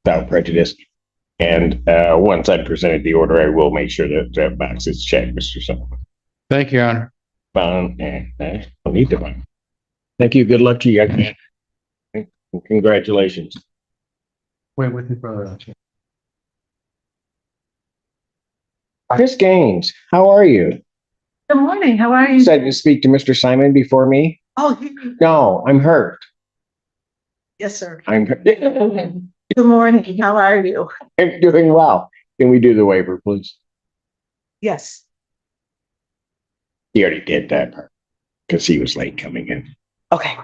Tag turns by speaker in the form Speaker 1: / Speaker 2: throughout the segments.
Speaker 1: without prejudice. And once I've presented the order, I will make sure that that box is checked, Mr. Sullivan.
Speaker 2: Thank you, Your Honor.
Speaker 1: Found, and I don't need to find. Thank you. Good luck to you, young man. And congratulations.
Speaker 2: Wait with me, brother.
Speaker 1: Chris Gaines, how are you?
Speaker 3: Good morning. How are you?
Speaker 1: Said to speak to Mr. Simon before me.
Speaker 3: Oh,
Speaker 1: No, I'm hurt.
Speaker 3: yes, sir.
Speaker 1: I'm
Speaker 3: Good morning. How are you?
Speaker 1: I'm doing well. Can we do the waiver, please?
Speaker 3: Yes.
Speaker 1: He already did that part because he was late coming in.
Speaker 3: Okay.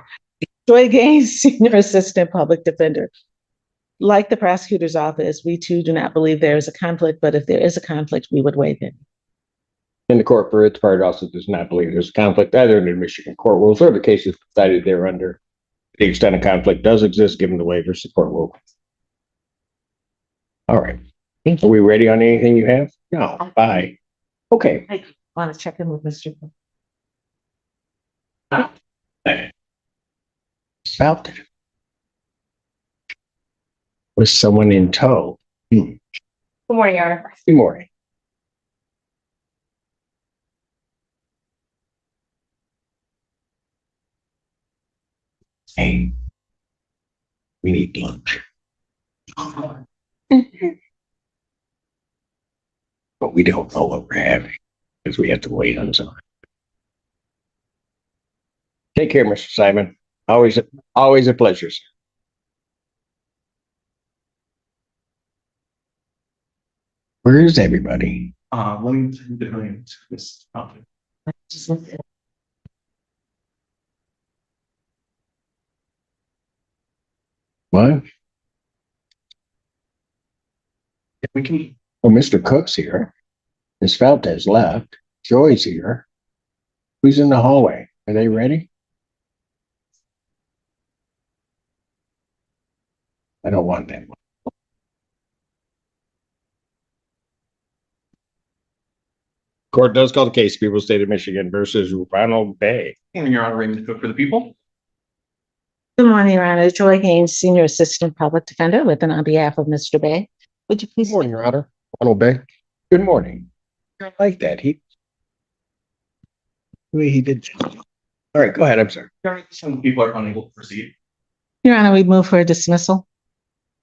Speaker 3: Joy Gaines, Senior Assistant Public Defender. Like the prosecutor's office, we too do not believe there is a conflict, but if there is a conflict, we would waive it.
Speaker 1: And the court, for its part, also does not believe there's a conflict either under Michigan court rules or the cases decided there under. The extent of conflict does exist, given the waivers, the court will. All right. Are we ready on anything you have? No. Bye. Okay.
Speaker 3: I want to check in with Mr.
Speaker 1: Felt it. Was someone in tow?
Speaker 3: Good morning, Your Honor.
Speaker 1: Good morning. Hey, we need lunch. But we don't know what we're having because we have to wait on someone. Take care, Mr. Simon. Always a pleasure, sir. Where is everybody?
Speaker 2: Let me send the million to this topic.
Speaker 1: What?
Speaker 2: If we can,
Speaker 1: Well, Mr. Cook's here. Miss Feltes left. Joy's here. Who's in the hallway? Are they ready? I don't want that one. Court does call the case, People State of Michigan versus Ronald Bay.
Speaker 2: Your Honor, Raymond Cook for the people.
Speaker 3: Good morning, Your Honor. Joy Gaines, Senior Assistant Public Defender, with and on behalf of Mr. Bay. Would you please?
Speaker 1: Good morning, Your Honor. Ronald Bay. Good morning. I like that. The way he did. All right, go ahead. I'm sorry.
Speaker 2: Some people are unable to proceed.
Speaker 3: Your Honor, we move for a dismissal.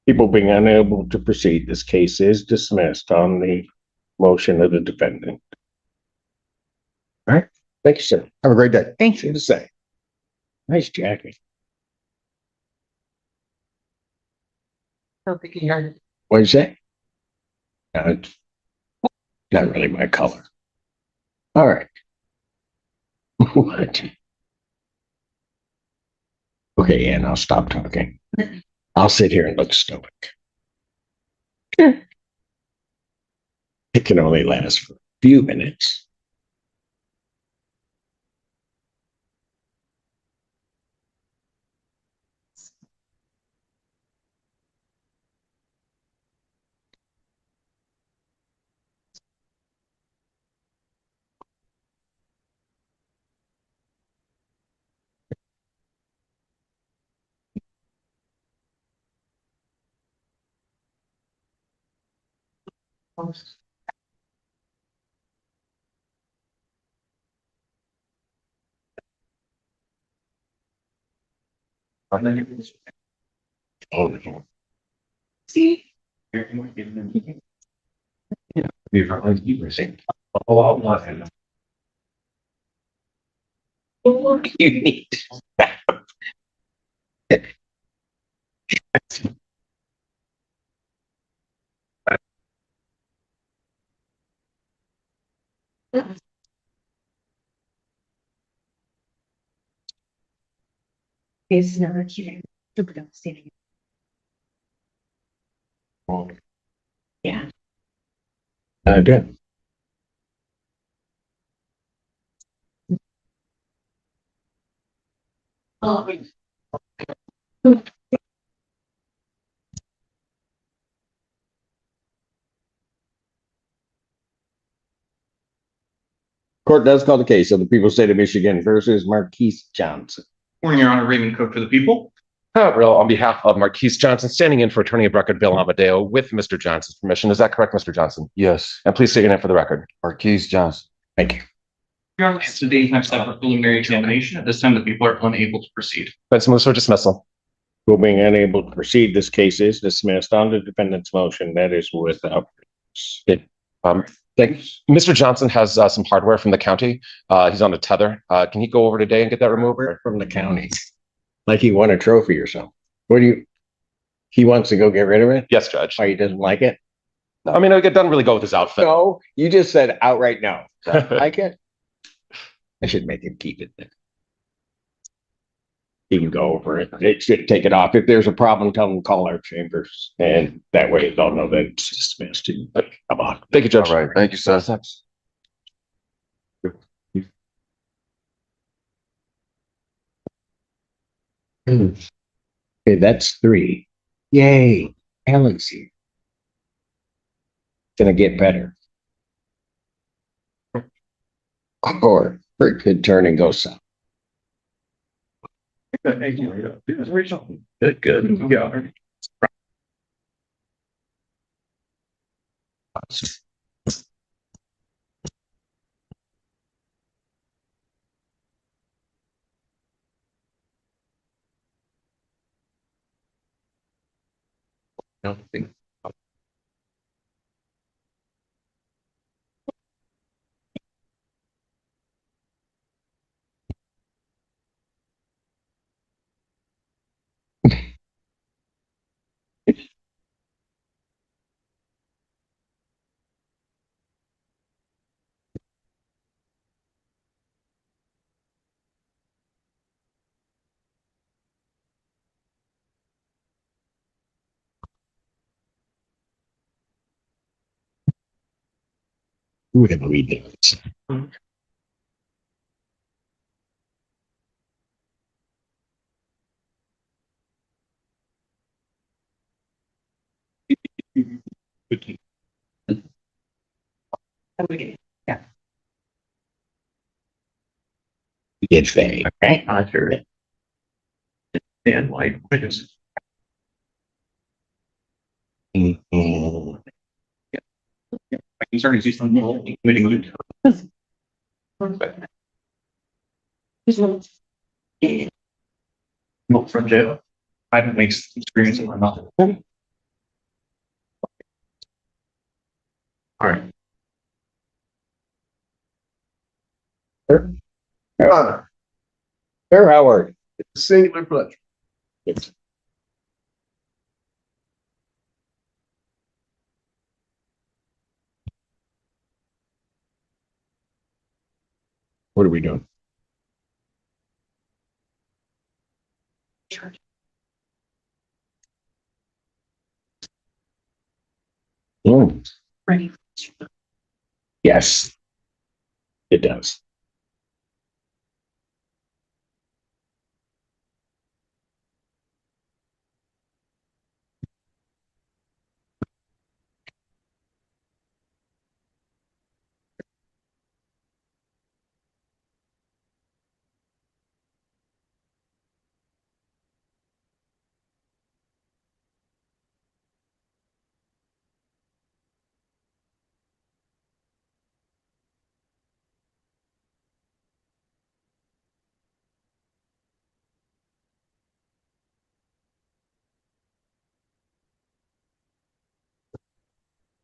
Speaker 1: People being unable to proceed, this case is dismissed on the motion of the defendant. All right. Thank you, sir. Have a great day.
Speaker 3: Thank
Speaker 1: See you
Speaker 3: you.
Speaker 1: to say. Nice jacket. What did you say? It's not really my color. All right. What? Okay, Ann, I'll stop talking. I'll sit here and look stoic. It can only last for a few minutes. Oh, no.
Speaker 3: See?
Speaker 1: Yeah, you were saying. Oh, I wasn't. What do you need?
Speaker 3: It's not here. Standing. Yeah.
Speaker 1: I did.
Speaker 3: Oh.
Speaker 1: Court does call the case of the People State of Michigan versus Marquise Johnson.
Speaker 2: Morning, Your Honor, Raymond Cook for the people.
Speaker 4: Real on behalf of Marquise Johnson, standing in for attorney of record Bill Amadeo with Mr. Johnson's permission. Is that correct, Mr. Johnson?
Speaker 5: Yes,
Speaker 4: And please state your name for the record.
Speaker 5: Marquise Johnson.
Speaker 1: Thank you.
Speaker 2: Your Honor, it's the date time set for preliminary examination. At this time, the people are unable to proceed.
Speaker 4: Benson moves for dismissal.
Speaker 1: Who being unable to proceed, this case is dismissed on the defendant's motion. That is without.
Speaker 4: Thanks. Mr. Johnson has some hardware from the county. He's on a tether. Can he go over today and get that removed?
Speaker 1: From the county. Like he won a trophy or something. What do you? He wants to go get rid of it?
Speaker 4: Yes, Judge.
Speaker 1: Why he doesn't like it?
Speaker 4: I mean, it doesn't really go with his outfit.
Speaker 1: No, you just said outright no. Like it? I should make him keep it then. He can go over it. It should take it off. If there's a problem, tell them to call our chambers. And that way they'll know that it's dismissed. Come on.
Speaker 4: Thank you, Judge.
Speaker 5: All right, thank you, sir.
Speaker 1: Okay, that's 3. Yay. Alan's here. Gonna get better. Or it could turn and go south. Good, good. Yeah. I don't think. We're gonna read this. Yeah. It's vague. Okay. I heard it. And white witness.
Speaker 2: My concern is he's on committing loot from jail. I haven't made experience in my mouth. All right.
Speaker 1: Your Honor. Sir Howard.
Speaker 6: It's a singular pleasure.
Speaker 1: It's What are we doing?
Speaker 7: Ready.
Speaker 1: Yes. It does.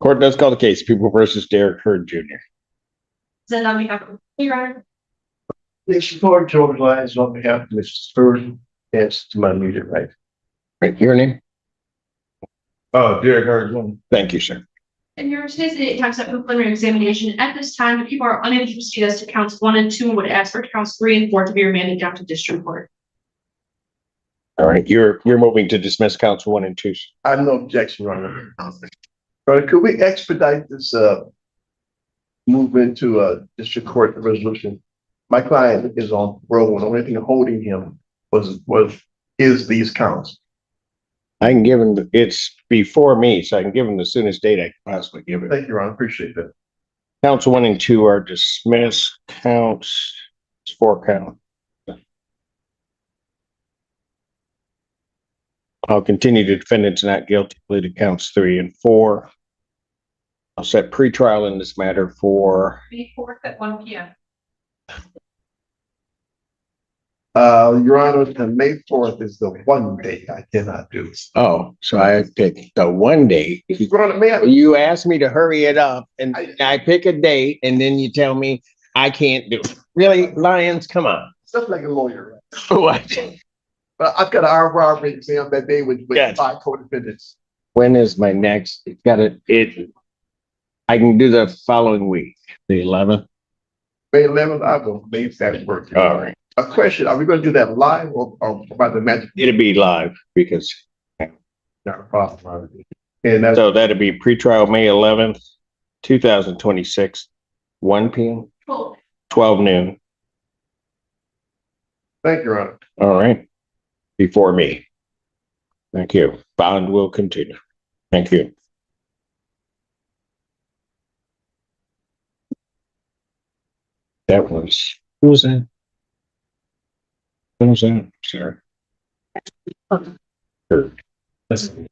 Speaker 1: Court does call the case, People versus Derek Hurd Jr.
Speaker 7: Then on behalf of Your Honor,
Speaker 6: This court, George Lyons, on behalf of Mr. Stewart, yes, to my immediate right.
Speaker 1: Right, your name?
Speaker 6: Derek Hurd.
Speaker 1: Thank you, sir.
Speaker 7: and your today's date time set for preliminary examination. At this time, if people are unable to proceed as to counts 1 and 2, would ask for counts 3 and 4 to be remanded down to district court.
Speaker 1: All right, you're moving to dismiss counts 1 and 2.
Speaker 6: I have no objection, Your Honor. Could we expedite this movement to district court resolution? My client is on parole, and the only thing holding him is these counts.
Speaker 1: I can give him, it's before me, so I can give him the soonest date I can possibly give him.
Speaker 6: Thank you, Your Honor. Appreciate that.
Speaker 1: Counts 1 and 2 are dismissed. Counts, it's 4 count. I'll continue the defendant's not guilty plea to counts 3 and 4. I'll set pretrial in this matter for,
Speaker 7: May 4th at 1 p.m.
Speaker 6: Your Honor, the May 4th is the one day I cannot do.
Speaker 1: oh, so I picked the one day.
Speaker 6: Your Honor, may I?
Speaker 1: You asked me to hurry it up and I pick a date and then you tell me I can't do it. Really, Lyons, come on.
Speaker 6: Stuff like a lawyer.
Speaker 1: What?
Speaker 6: But I've got an armed robbery exam that day with
Speaker 1: Yes.
Speaker 6: 5 co-defendants.
Speaker 1: When is my next, I can do the following week, the 11th.
Speaker 6: May 11th, I will make that work.
Speaker 1: All right.
Speaker 6: A question, are we gonna do that live or by the magic?
Speaker 1: It'll be live because,
Speaker 6: Not a problem. And that's,
Speaker 1: so that'll be pretrial May 11th, 2026, 1 p.m.,
Speaker 7: Cool.
Speaker 1: 12 noon.
Speaker 6: thank you, Your Honor.
Speaker 1: All right. Before me. Thank you. Bond will continue. Thank you. That was, who was that? Who was that, sir? Kurt. Listen.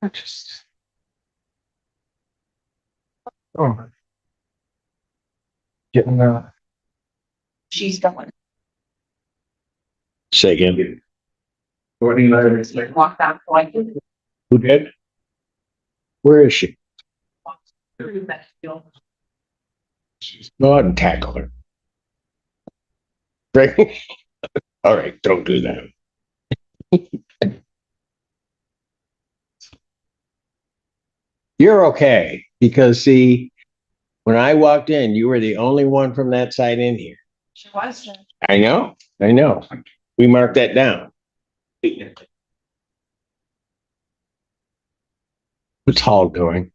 Speaker 1: I just. Oh. Getting,
Speaker 7: She's going.
Speaker 1: say again.
Speaker 6: Courtney and I are like,
Speaker 7: Walk that point.
Speaker 1: Who did? Where is she?
Speaker 7: Through that field.
Speaker 1: Go ahead and tackle her. Right? All right, don't do that. You're okay, because see, when I walked in, you were the only one from that side in here.
Speaker 7: She was.
Speaker 1: I know. We marked that down. What's Hall doing?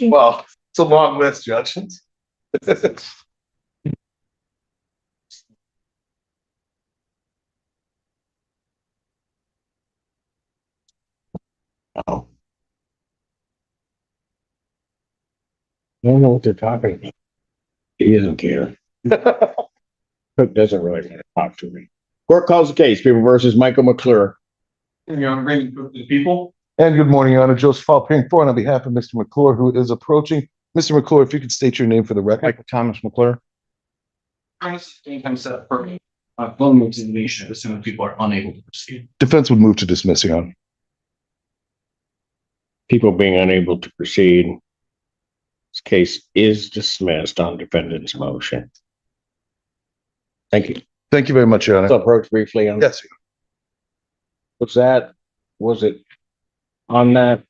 Speaker 6: well, it's a long list, Judge.
Speaker 1: Oh. I don't know what they're talking about. He doesn't care. Cook doesn't really want to talk to me. Court calls the case, People versus Michael McClure.
Speaker 2: Your Honor, bring the people.
Speaker 5: And good morning, Your Honor. Joseph Alpine for on behalf of Mr. McClure, who is approaching. Mr. McClure, if you could state your name for the record.
Speaker 4: Michael Thomas McClure.
Speaker 2: Time set for preliminary examination as soon as people are unable to proceed.
Speaker 5: Defense would move to dismiss, Your Honor.
Speaker 1: People being unable to proceed. This case is dismissed on defendant's motion. Thank you.
Speaker 5: Thank you very much, Your
Speaker 1: Let's
Speaker 5: Honor.
Speaker 1: approach briefly on.
Speaker 5: Yes,
Speaker 1: What's that? Was it on that